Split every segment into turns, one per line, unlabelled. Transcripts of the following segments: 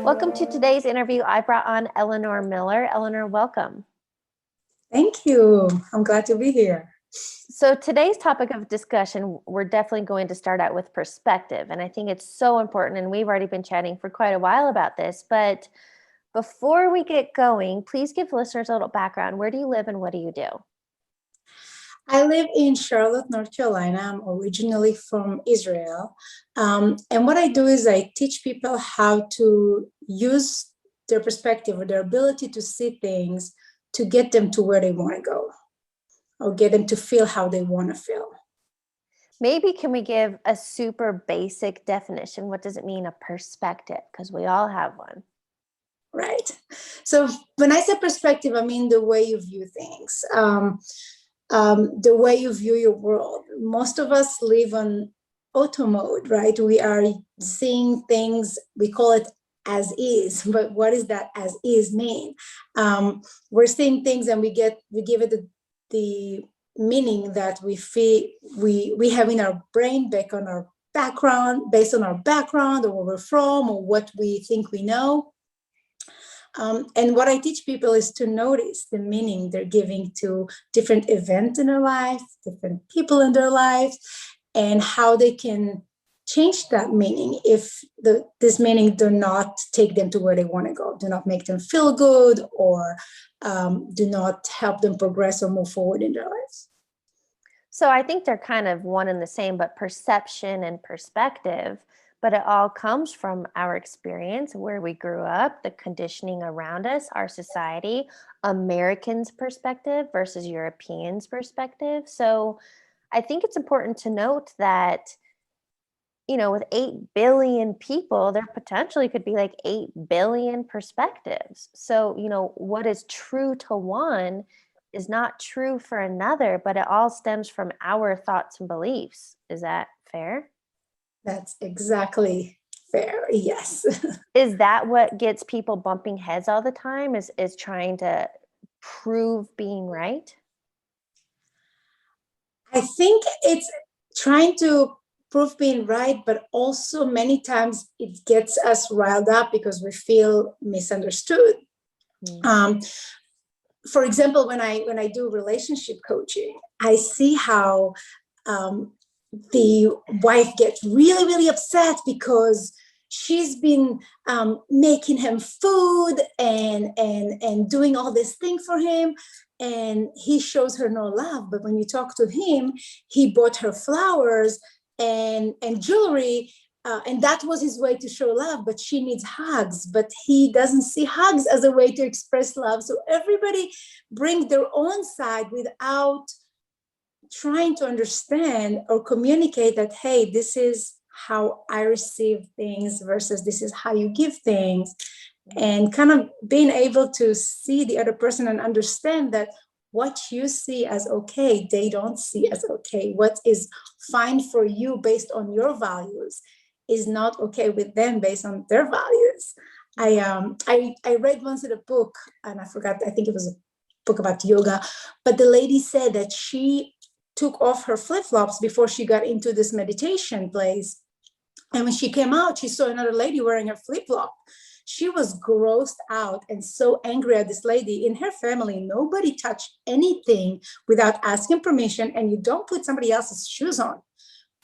Welcome to today's interview. I brought on Eleanor Miller. Eleanor, welcome.
Thank you. I'm glad to be here.
So today's topic of discussion, we're definitely going to start out with perspective. And I think it's so important. And we've already been chatting for quite a while about this. But before we get going, please give listeners a little background. Where do you live and what do you do?
I live in Charlotte, North Carolina. I'm originally from Israel. And what I do is I teach people how to use their perspective or their ability to see things to get them to where they want to go or get them to feel how they want to feel.
Maybe can we give a super basic definition? What does it mean, a perspective? Because we all have one.
Right. So when I say perspective, I mean the way you view things. The way you view your world. Most of us live on auto mode, right? We are seeing things, we call it as is, but what does that as is mean? We're seeing things and we give it the meaning that we have in our brain based on our background or where we're from or what we think we know. And what I teach people is to notice the meaning they're giving to different events in their life, different people in their lives, and how they can change that meaning if this meaning do not take them to where they want to go, do not make them feel good, or do not help them progress or move forward in their lives.
So I think they're kind of one and the same, but perception and perspective. But it all comes from our experience, where we grew up, the conditioning around us, our society, Americans' perspective versus Europeans' perspective. So I think it's important to note that, with 8 billion people, there potentially could be like 8 billion perspectives. So, what is true to one is not true for another, but it all stems from our thoughts and beliefs. Is that fair?
That's exactly fair. Yes.
Is that what gets people bumping heads all the time, is trying to prove being right?
I think it's trying to prove being right, but also many times it gets us riled up because we feel misunderstood. For example, when I do relationship coaching, I see how the wife gets really, really upset because she's been making him food and doing all this thing for him, and he shows her no love. But when you talk to him, he bought her flowers and jewelry, and that was his way to show love. But she needs hugs, but he doesn't see hugs as a way to express love. So everybody brings their own side without trying to understand or communicate that, hey, this is how I receive things versus this is how you give things, and kind of being able to see the other person and understand that what you see as okay, they don't see as okay. What is fine for you based on your values is not okay with them based on their values. I read once in a book, and I forgot, I think it was a book about yoga, but the lady said that she took off her flip-flops before she got into this meditation place. And when she came out, she saw another lady wearing her flip-flop. She was grossed out and so angry at this lady. In her family, nobody touched anything without asking permission, and you don't put somebody else's shoes on.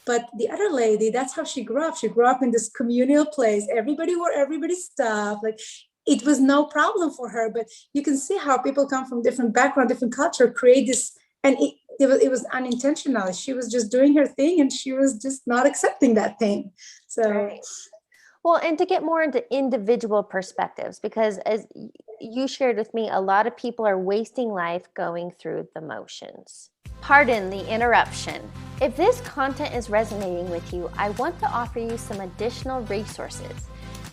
But the other lady, that's how she grew up. She grew up in this communal place. Everybody wore everybody's stuff. Like, it was no problem for her. But you can see how people come from different background, different culture, create this, and it was unintentional. She was just doing her thing, and she was just not accepting that thing. So,
right. Well, and to get more into individual perspectives, because as you shared with me, a lot of people are wasting life going through the motions. Pardon the interruption. If this content is resonating with you, I want to offer you some additional resources.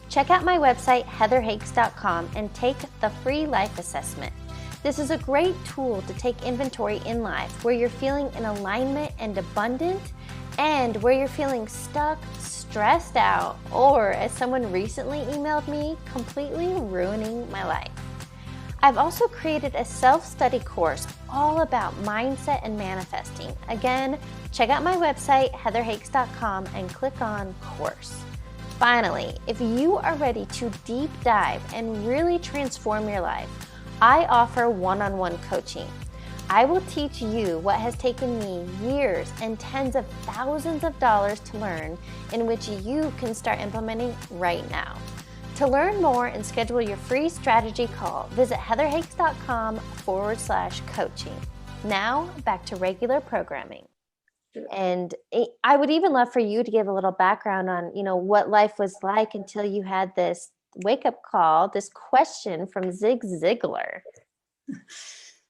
Check out my website, heatherhakes.com, and take the free life assessment. This is a great tool to take inventory in life where you're feeling in alignment and abundant, and where you're feeling stuck, stressed out, or, as someone recently emailed me, completely ruining my life. I've also created a self-study course all about mindset and manifesting. Again, check out my website, heatherhakes.com, and click on course. Finally, if you are ready to deep dive and really transform your life, I offer one-on-one coaching. I will teach you what has taken me years and tens of thousands of dollars to learn, in which you can start implementing right now. To learn more and schedule your free strategy call, visit heatherhakes.com/coaching. Now back to regular programming. And I would even love for you to give a little background on, what life was like until you had this wake-up call, this question from Zig Ziglar.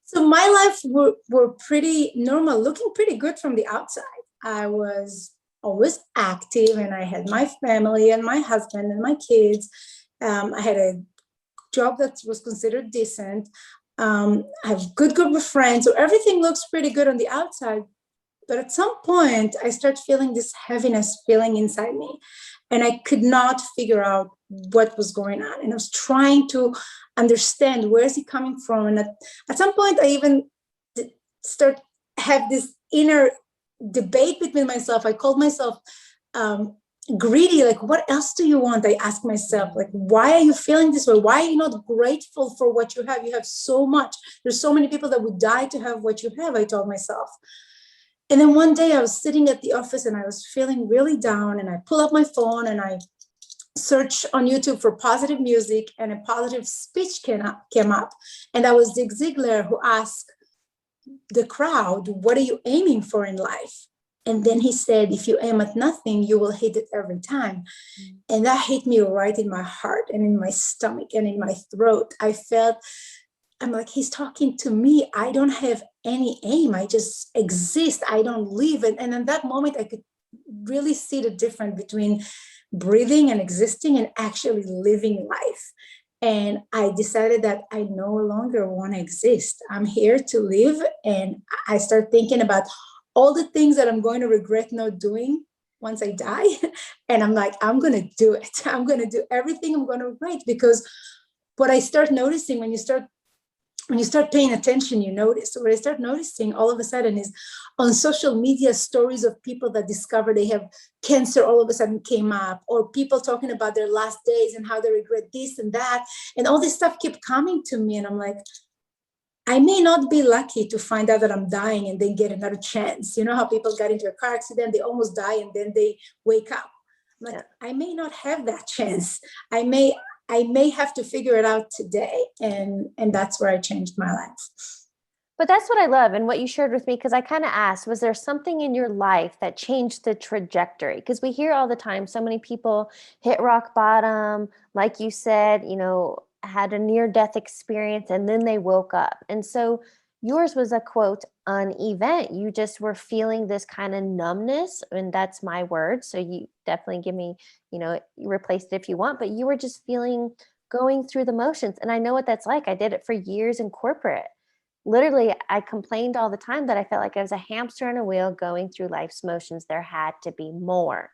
So my life were pretty normal, looking pretty good from the outside. I was always active, and I had my family and my husband and my kids. I had a job that was considered decent. I have a good group of friends. So everything looks pretty good on the outside. But at some point, I started feeling this heaviness feeling inside me, and I could not figure out what was going on. And I was trying to understand, where is it coming from? And at some point, I even have this inner debate between myself. I called myself greedy. Like, what else do you want? I asked myself, like, why are you feeling this way? Why are you not grateful for what you have? You have so much. There's so many people that would die to have what you have, I told myself. And then one day I was sitting at the office and I was feeling really down, and I pull up my phone and I search on YouTube for positive music, and a positive speech came up. And that was Zig Ziglar, who asked the crowd, what are you aiming for in life? And then he said, if you aim at nothing, you will hit it every time. And that hit me right in my heart and in my stomach and in my throat. I'm like, he's talking to me. I don't have any aim. I just exist. I don't live. And in that moment, I could really see the difference between breathing and existing and actually living life. And I decided that I no longer want to exist. I'm here to live. And I start thinking about all the things that I'm going to regret not doing once I die. And I'm like, I'm going to do it. I'm going to do everything I'm going to regret, because what I start noticing when you start paying attention, you notice. So what I start noticing all of a sudden is on social media, stories of people that discover they have cancer all of a sudden came up, or people talking about their last days and how they regret this and that. And all this stuff kept coming to me. And I'm like, I may not be lucky to find out that I'm dying and then get another chance. You know how people got into a car accident, they almost die and then they wake up. I'm like, I may not have that chance. I may have to figure it out today. And that's where I changed my life.
But that's what I love, and what you shared with me, because I kind of asked, was there something in your life that changed the trajectory? Because we hear all the time, so many people hit rock bottom, like you said, had a near-death experience, and then they woke up. And so yours was a, quote, an event. You just were feeling this kind of numbness, and that's my word. So you definitely give me, you replaced it if you want, but you were just going through the motions. And I know what that's like. I did it for years in corporate. Literally, I complained all the time that I felt like I was a hamster on a wheel going through life's motions. There had to be more.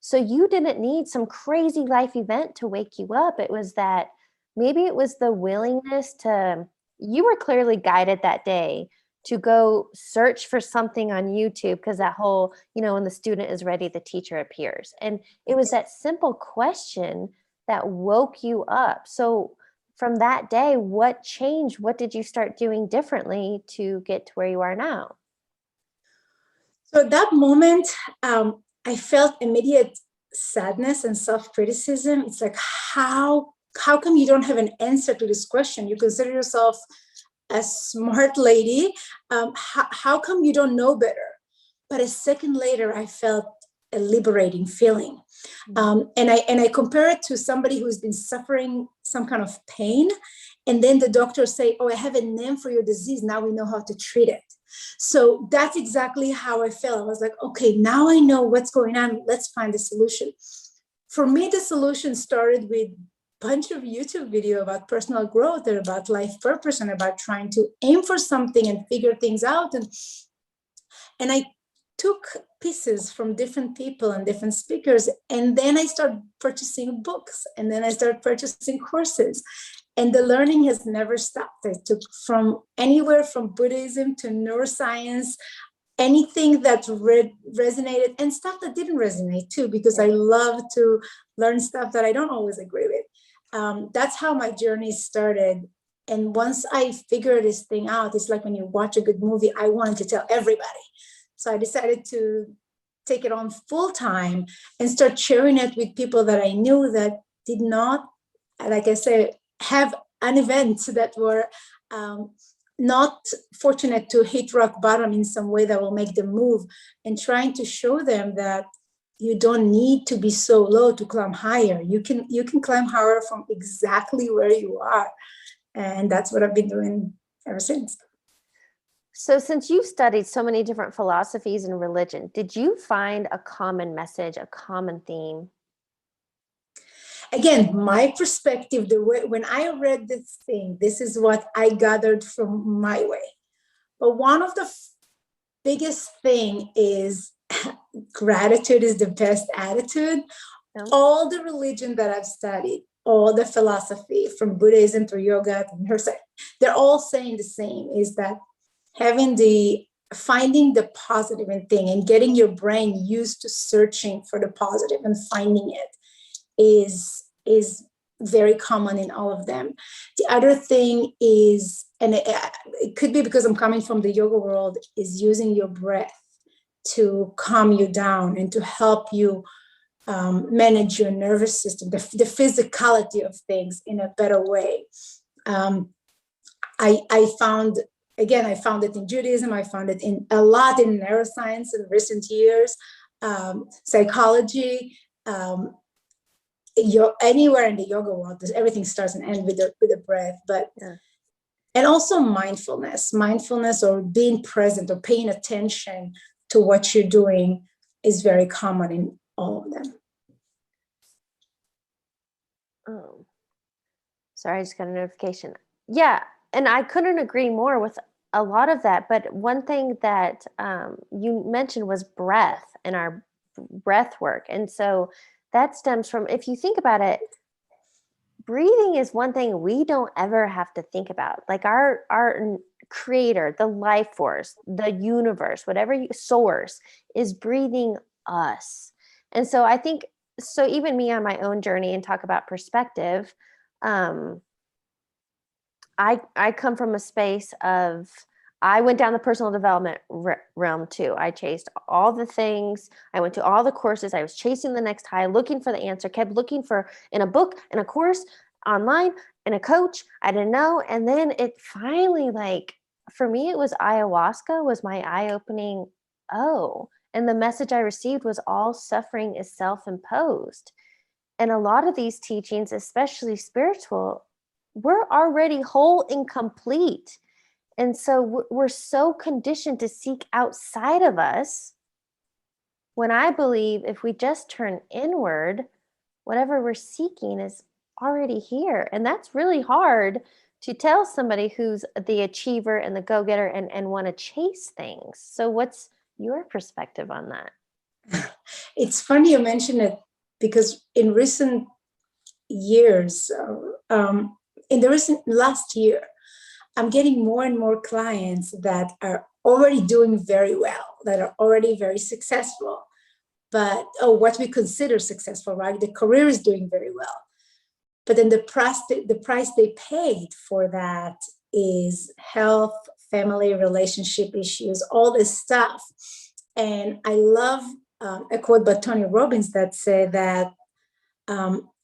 So you didn't need some crazy life event to wake you up. It was that, maybe it was the willingness to, you were clearly guided that day to go search for something on YouTube, because that whole, when the student is ready, the teacher appears. And it was that simple question that woke you up. So from that day, what changed? What did you start doing differently to get to where you are now?
So at that moment, I felt immediate sadness and self-criticism. It's like, how come you don't have an answer to this question? You consider yourself a smart lady. How come you don't know better? But a second later, I felt a liberating feeling. And I compare it to somebody who's been suffering some kind of pain. And then the doctors say, oh, I have a name for your disease. Now we know how to treat it. So that's exactly how I felt. I was like, okay, now I know what's going on. Let's find a solution. For me, the solution started with bunch of YouTube video about personal growth and about life purpose and about trying to aim for something and figure things out. And I took pieces from different people and different speakers. And then I started purchasing books, and then I started purchasing courses. And the learning has never stopped. I took from anywhere from Buddhism to neuroscience, anything that resonated and stuff that didn't resonate too, because I love to learn stuff that I don't always agree with. That's how my journey started. And once I figured this thing out, it's like when you watch a good movie, I wanted to tell everybody. So I decided to take it on full time and start sharing it with people that I knew that did not, like I said, have an event that were not fortunate to hit rock bottom in some way that will make them move, and trying to show them that you don't need to be so low to climb higher. You can climb higher from exactly where you are. And that's what I've been doing ever since.
So since you've studied so many different philosophies and religion, did you find a common message, a common theme?
Again, my perspective, the way when I read this thing, this is what I gathered from my way. But one of the biggest thing is gratitude is the best attitude. Yeah. All the religion that I've studied, all the philosophy from Buddhism to yoga to Hersey, they're all saying the same, is that finding the positive in thing and getting your brain used to searching for the positive and finding it is very common in all of them. The other thing is, and it could be because I'm coming from the yoga world, is using your breath to calm you down and to help you manage your nervous system, the physicality of things in a better way. I found it in Judaism. I found it in a lot in neuroscience in recent years, psychology. Anywhere in the yoga world, everything starts and ends with the breath. But and also mindfulness or being present or paying attention to what you're doing is very common in all of them.
Oh, sorry, I just got a notification. Yeah, and I couldn't agree more with a lot of that. But one thing that you mentioned was breath and our breath work. And so that stems from, if you think about it, breathing is one thing we don't ever have to think about. Like our creator, the life force, the universe, source is breathing us. And so I think, so even me on my own journey and talk about perspective, I come from a space of, I went down the personal development realm too. I chased all the things. I went to all the courses. I was chasing the next high, looking for the answer, kept looking for in a book, in a course, online, in a coach. I didn't know. And then it finally, like, for me, it was ayahuasca was my eye-opening. Oh, and the message I received was all suffering is self-imposed. And a lot of these teachings, especially spiritual, we're already whole and complete. And so we're so conditioned to seek outside of us, when I believe if we just turn inward, whatever we're seeking is already here. And that's really hard to tell somebody who's the achiever and the go-getter and want to chase things. So what's your perspective on that?
It's funny you mention it, because in recent years, in the recent last year, I'm getting more and more clients that are already doing very well, that are already very successful, but what we consider successful, right? The career is doing very well. But then the price they paid for that is health, family, relationship issues, all this stuff. And I love a quote by Tony Robbins that said that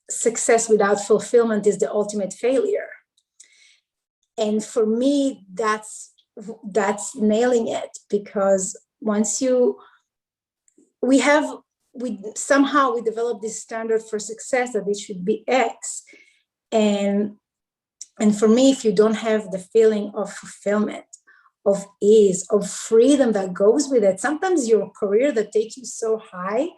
success without fulfillment is the ultimate failure. And for me, that's nailing it, because once we develop this standard for success that it should be X. And for me, if you don't have the feeling of fulfillment, of ease, of freedom that goes with it, sometimes your career that takes you so high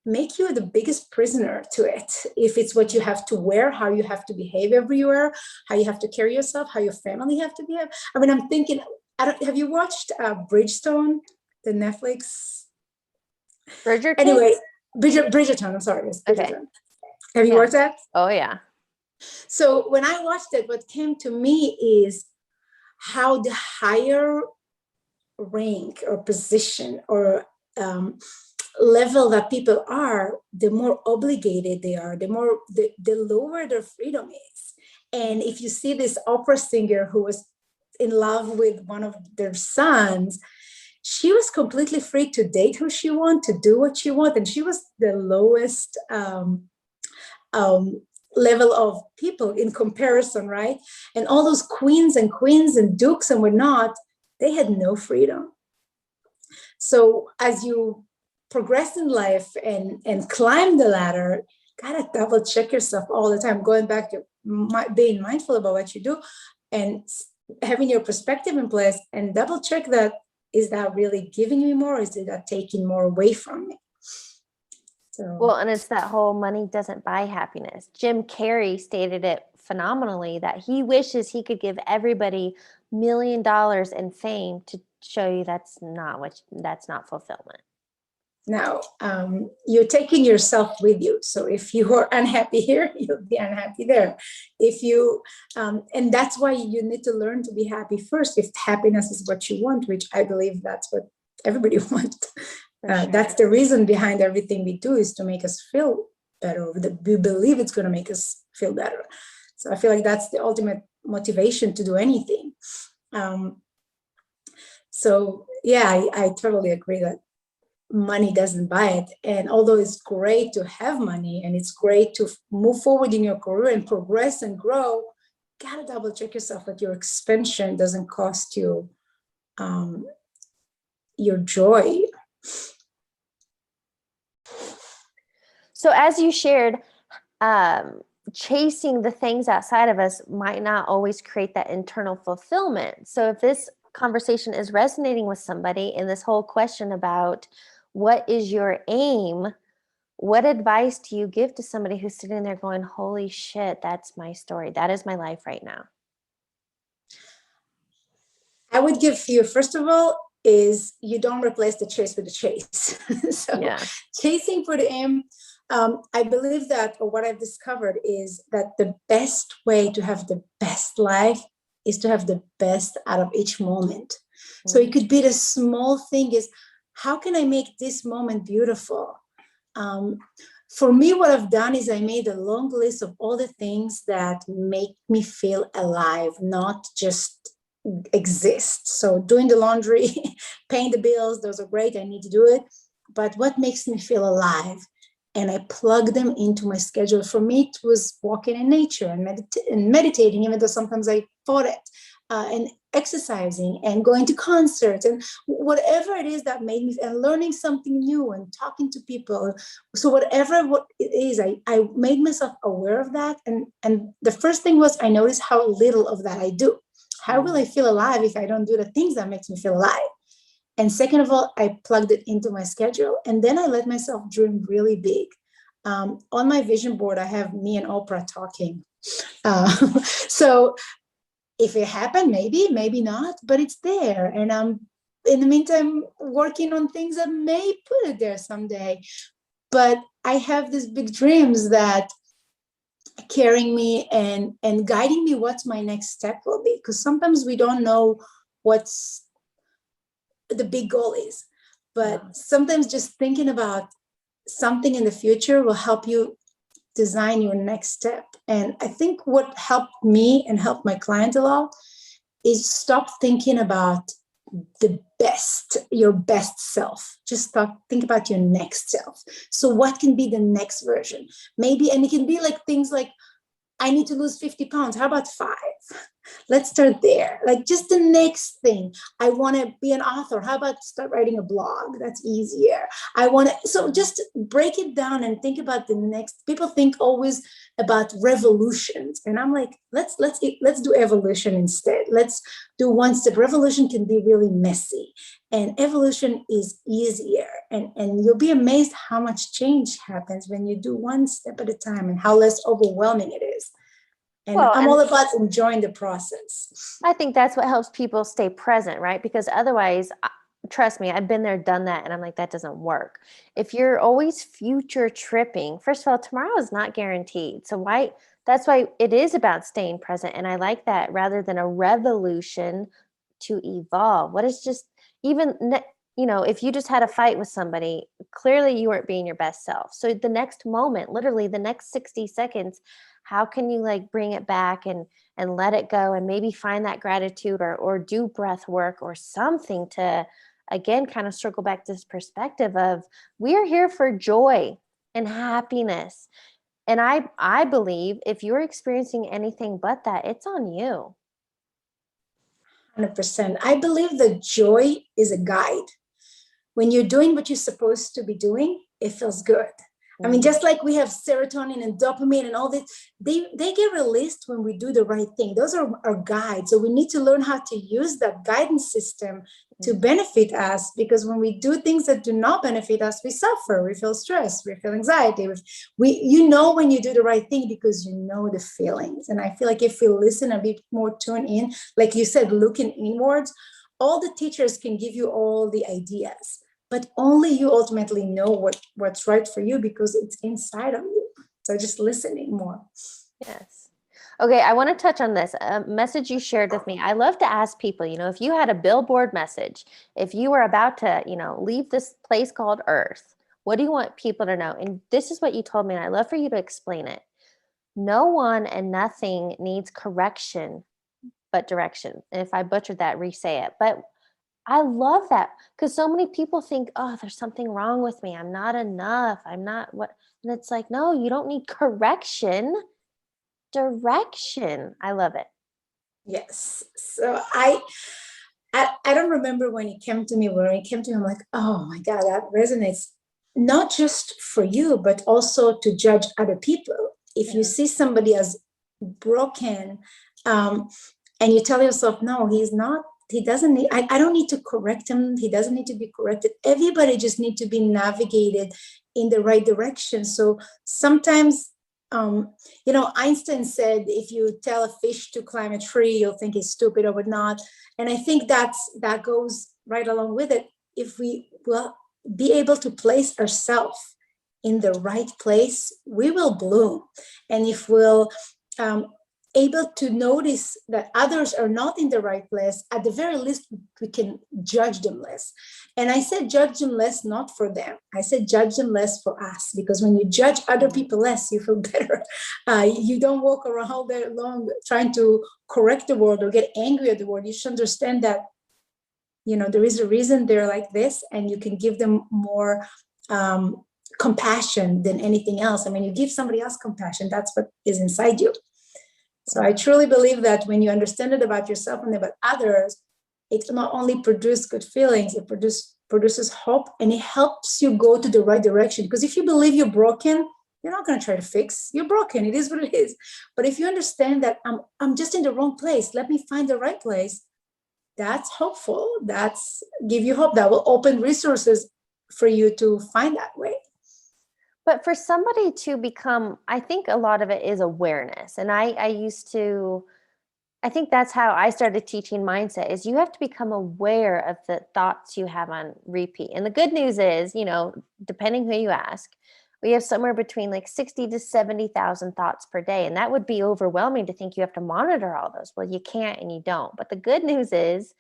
make you the biggest prisoner to it. If it's what you have to wear, how you have to behave everywhere, how you have to carry yourself, how your family have to behave. I mean, I'm thinking, have you watched Bridgestone, the Netflix?
Bridgerton?
Anyway, Bridgerton, I'm sorry. Yes, Bridgerton. Okay. Have you watched that?
Oh, yeah.
So when I watched it, what came to me is how the higher rank or position or level that people are, the more obligated they are, the lower their freedom is. And if you see this opera singer who was in love with one of their sons, she was completely free to date who she wanted, to do what she wanted, and she was the lowest level of people in comparison, right? And all those queens and dukes and whatnot, they had no freedom. So as you progress in life and climb the ladder, gotta double check yourself all the time, going back to being mindful about what you do and having your perspective in place, and double check that, is that really giving me more, or is it that taking more away from me? So,
well, and it's that whole money doesn't buy happiness. Jim Carrey stated it phenomenally, that he wishes he could give everybody $1 million in fame to show you that's not fulfillment.
now you're taking yourself with you. So if you are unhappy here, you'll be unhappy there. If you and that's why you need to learn to be happy first. If happiness is what you want, which I believe that's what everybody wants. Sure. That's the reason behind everything we do, is to make us feel better. We believe it's going to make us feel better. So I feel like that's the ultimate motivation to do anything. So yeah, I totally agree that money doesn't buy it. And although it's great to have money and it's great to move forward in your career and progress and grow, you gotta double check yourself that your expansion doesn't cost you your joy.
So as you shared, chasing the things outside of us might not always create that internal fulfillment. So if this conversation is resonating with somebody in this whole question about what is your aim, what advice do you give to somebody who's sitting there going, holy shit, that's my story. That is my life right now.
I would give you, first of all, is you don't replace the chase with the chase. So yeah. Chasing for the aim, I believe that, or what I've discovered is that the best way to have the best life is to have the best out of each moment. Mm-hmm. So it could be the small thing is, how can I make this moment beautiful? For me, what I've done is I made a long list of all the things that make me feel alive, not just exist. So doing the laundry, paying the bills, those are great. I need to do it. But what makes me feel alive? And I plug them into my schedule. For me, it was walking in nature and meditating, even though sometimes I fought it, and exercising and going to concerts and whatever it is that made me, and learning something new and talking to people. So whatever it is, I made myself aware of that. And the first thing was, I noticed how little of that I do. How will I feel alive if I don't do the things that makes me feel alive? And second of all, I plugged it into my schedule. And then I let myself dream really big. On my vision board, I have me and Oprah talking. So if it happened, maybe not, but it's there. And I'm, in the meantime, working on things that may put it there someday. But I have these big dreams that carrying me and guiding me what's my next step will be. Because sometimes we don't know what's the big goal is, but sometimes just thinking about something in the future will help you design your next step. And I think what helped me and helped my client a lot is stop thinking about your best self. Just think about your next self. So what can be the next version? Maybe, and it can be like things like, I need to lose 50 pounds. How about 5? Let's start there. Like just the next thing. I want to be an author. How about start writing a blog? That's easier. So just break it down and think about the next. People think always about revolutions. And I'm like, let's do evolution instead. Let's do one step. Revolution can be really messy. And evolution is easier. And you'll be amazed how much change happens when you do one step at a time and how less overwhelming it is. And I'm all about enjoying the process.
I think that's what helps people stay present, right? Because otherwise, trust me, I've been there, done that. And I'm like, that doesn't work. If you're always future tripping, first of all, tomorrow is not guaranteed. So that's why it is about staying present. And I like that rather than a revolution to evolve. What is just even if you just had a fight with somebody, clearly you weren't being your best self. So the next moment, literally the next 60 seconds, how can you like bring it back and let it go, and maybe find that gratitude, or do breath work or something to, again, kind of circle back to this perspective of, we are here for joy and happiness. And I believe if you're experiencing anything but that, it's on you.
100%. I believe that joy is a guide. When you're doing what you're supposed to be doing, it feels good. I mean, just like we have serotonin and dopamine and all this, they get released when we do the right thing. Those are our guides. So we need to learn how to use that guidance system to benefit us, because when we do things that do not benefit us, we suffer, we feel stress, we feel anxiety. When you do the right thing, because you know the feelings. And I feel like if we listen a bit more, tune in, like you said, looking inwards, all the teachers can give you all the ideas, but only you ultimately know what's right for you, because it's inside of you. So just listening more.
Yes. Okay, I want to touch on this message you shared with me. I love to ask people, if you had a billboard message, if you were about to, leave this place called Earth, what do you want people to know? And this is what you told me, and I'd love for you to explain it. No one and nothing needs correction but direction. And if I butchered that, re-say it. But I love that, because so many people think, oh, there's something wrong with me. I'm not enough. I'm not what. And it's like, no, you don't need correction, direction. I love it.
Yes. So I don't remember when it came to me. When it came to me, I'm like, oh my God, that resonates. Not just for you, but also to judge other people. If you see somebody as broken, and you tell yourself, no, he's not. He doesn't need, I don't need to correct him. He doesn't need to be corrected. Everybody just need to be navigated in the right direction. So sometimes, Einstein said, if you tell a fish to climb a tree, you'll think he's stupid or whatnot. And I think that goes right along with it. If we will be able to place ourselves in the right place, we will bloom. And if we'll, able to notice that others are not in the right place, at the very least, we can judge them less. And I said judge them less, not for them. I said judge them less for us, because when you judge other people less, you feel better. You don't walk around all day long trying to correct the world or get angry at the world. You should understand that, there is a reason they're like this, and you can give them more compassion than anything else. I mean, you give somebody else compassion, that's what is inside you. So I truly believe that when you understand it about yourself and about others, it not only produces good feelings, it produces hope, and it helps you go to the right direction. Because if you believe you're broken, you're not going to try to fix. You're broken. It is what it is. But if you understand that I'm just in the wrong place, let me find the right place, that's hopeful. That's give you hope. That will open resources for you to find that way.
But for somebody to become, I think a lot of it is awareness. And I think that's how I started teaching mindset, is you have to become aware of the thoughts you have on repeat. And the good news is, depending who you ask, we have somewhere between like 60 to 70,000 thoughts per day. And that would be overwhelming to think you have to monitor all those. Well, you can't and you don't. But the good news is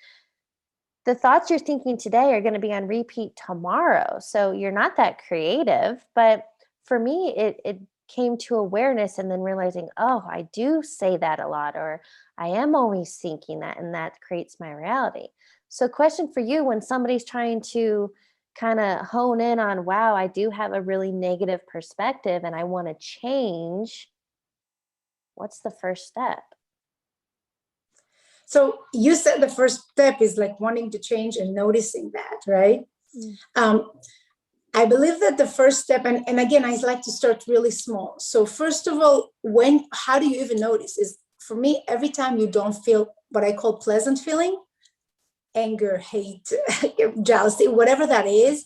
the thoughts you're thinking today are going to be on repeat tomorrow. So you're not that creative. But for me, it came to awareness, and then realizing, oh, I do say that a lot, or I am always thinking that, and that creates my reality. So question for you, when somebody's trying to kind of hone in on, wow, I do have a really negative perspective and I want to change, what's the first step?
So you said the first step is like wanting to change and noticing that, right? I believe that the first step, and again, I like to start really small. So first of all, how do you even notice? Is for me, every time you don't feel what I call pleasant feeling, anger, hate, jealousy, whatever that is,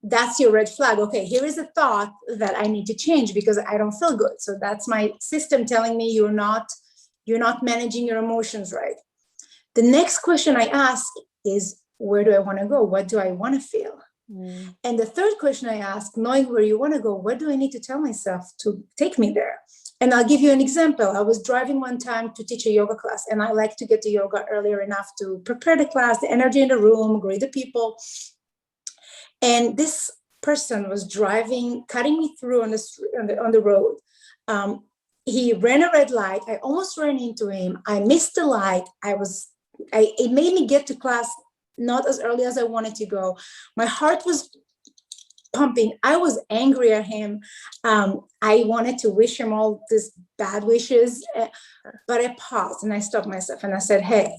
that's your red flag. Okay, here is a thought that I need to change because I don't feel good. So that's my system telling me you're not managing your emotions right. The next question I ask is, where do I want to go? What do I want to feel? And the third question I ask, knowing where you want to go, what do I need to tell myself to take me there? And I'll give you an example. I was driving one time to teach a yoga class, and I like to get to yoga earlier enough to prepare the class, the energy in the room, greet the people. And this person was driving, cutting me through on the road. He ran a red light. I almost ran into him. I missed the light. It made me get to class not as early as I wanted to go. My heart was pumping. I was angry at him. I wanted to wish him all these bad wishes, but I paused and I stopped myself and I said, hey,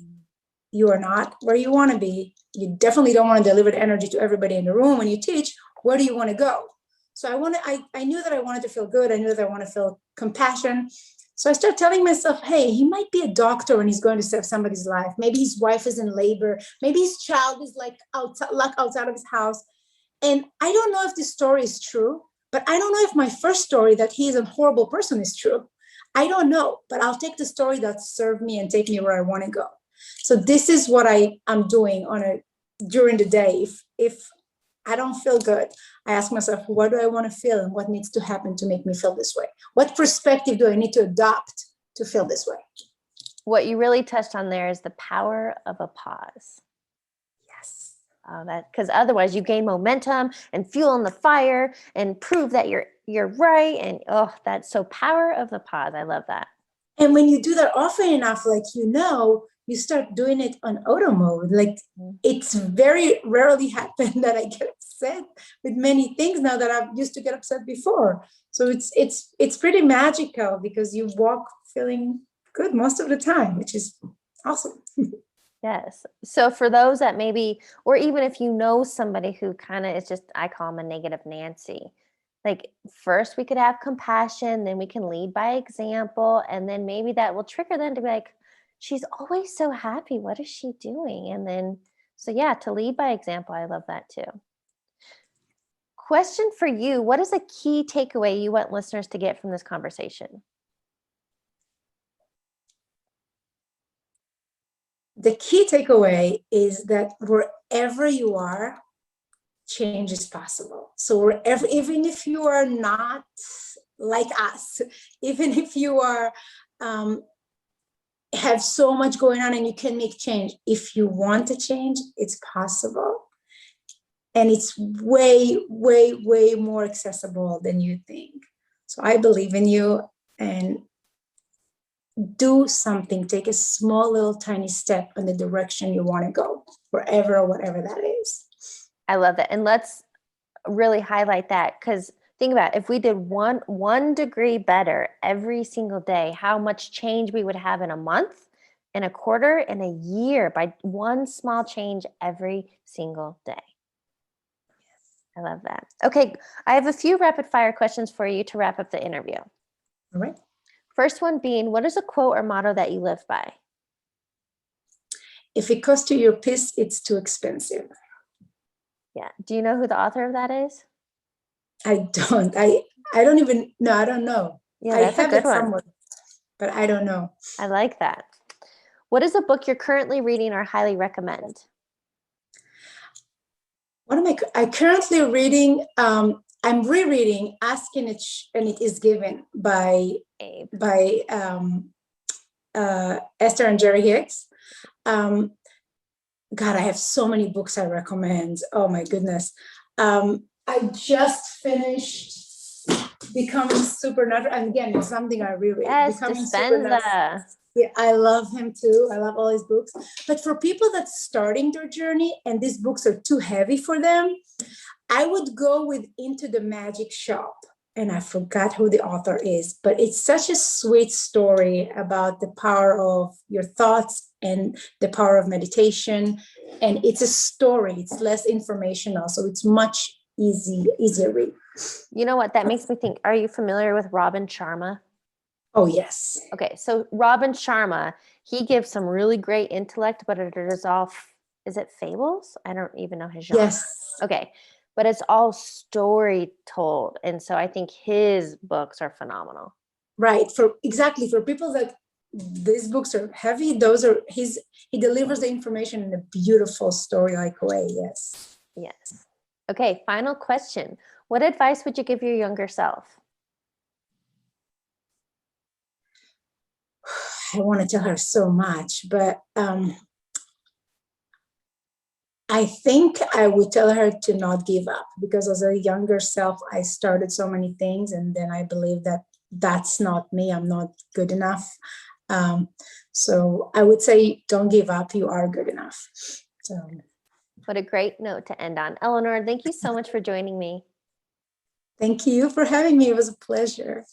you are not where you want to be. You definitely don't want to deliver the energy to everybody in the room when you teach. Where do you want to go? So I knew that I wanted to feel good. I knew that I want to feel compassion. So I started telling myself, hey, he might be a doctor and he's going to save somebody's life. Maybe his wife is in labor. Maybe his child is outside of his house. And I don't know if this story is true, but I don't know if my first story that he is a horrible person is true. I don't know, but I'll take the story that served me and take me where I want to go. So this is what I'm doing during the day. If I don't feel good, I ask myself, what do I want to feel and what needs to happen to make me feel this way? What perspective do I need to adopt to feel this way?
What you really touched on there is the power of a pause.
Yes.
Because otherwise you gain momentum and fuel in the fire and prove that you're right. And that's so power of the pause. I love that.
And when you do that often enough, you start doing it on auto mode. Like it's very rarely happened that I get upset with many things now that I used to get upset before. So it's pretty magical because you walk feeling good most of the time, which is awesome.
Yes. So for those that maybe, or even if you know somebody who kind of is just, I call them a negative Nancy. Like first we could have compassion, then we can lead by example. And then maybe that will trigger them to be like, she's always so happy. What is she doing? And then, so yeah, to lead by example, I love that too. Question for you. What is a key takeaway you want listeners to get from this conversation?
The key takeaway is that wherever you are, change is possible. So even if you are not like us, even if you are have so much going on and you can make change, if you want to change, it's possible. And it's way, way, way more accessible than you think. So I believe in you, and do something. Take a small little tiny step in the direction you want to go, wherever or whatever that is.
I love that. And let's really highlight that, because think about it, if we did one degree better every single day, how much change we would have in a month, in a quarter, in a year, by one small change every single day. I love that. Okay, I have a few rapid fire questions for you to wrap up the interview.
All right.
First one being, what is a quote or motto that you live by?
If it costs you your piss, it's too expensive.
Yeah. Do you know who the author of that is?
I don't. I don't even know. I don't know.
Yeah, that's
I have
a good
it
one.
somewhere, but I don't know.
I like that. What is a book you're currently reading or highly recommend?
What am I currently reading? I'm rereading Asking It and It Is Given by Esther and Jerry Hicks. God, I have so many books I recommend. Oh my goodness. I just finished Becoming Supernatural. And again, it's something I reread.
Yes,
Becoming
Dispenza.
Yeah, I love him too. I love all his books. But for people that's starting their journey and these books are too heavy for them, I would go with Into the Magic Shop. And I forgot who the author is, but it's such a sweet story about the power of your thoughts and the power of meditation. And it's a story. It's less informational, so it's much easier read.
You know what? That makes me think, are you familiar with Robin Sharma?
Oh, yes.
Okay, so Robin Sharma, he gives some really great intellect, but it is all, is it fables? I don't even know his genre.
Yes.
Okay, but it's all story told. And so I think his books are phenomenal.
Right. For people that these books are heavy, he delivers the information in a beautiful story-like way. Yes.
Yes. Okay, final question. What advice would you give your younger self?
I want to tell her so much, but I think I would tell her to not give up, because as a younger self, I started so many things, and then I believe that that's not me. I'm not good enough. So I would say, don't give up. You are good enough. So,
what a great note to end on. Eleanor, thank you so much for joining me.
thank you for having me. It was a pleasure.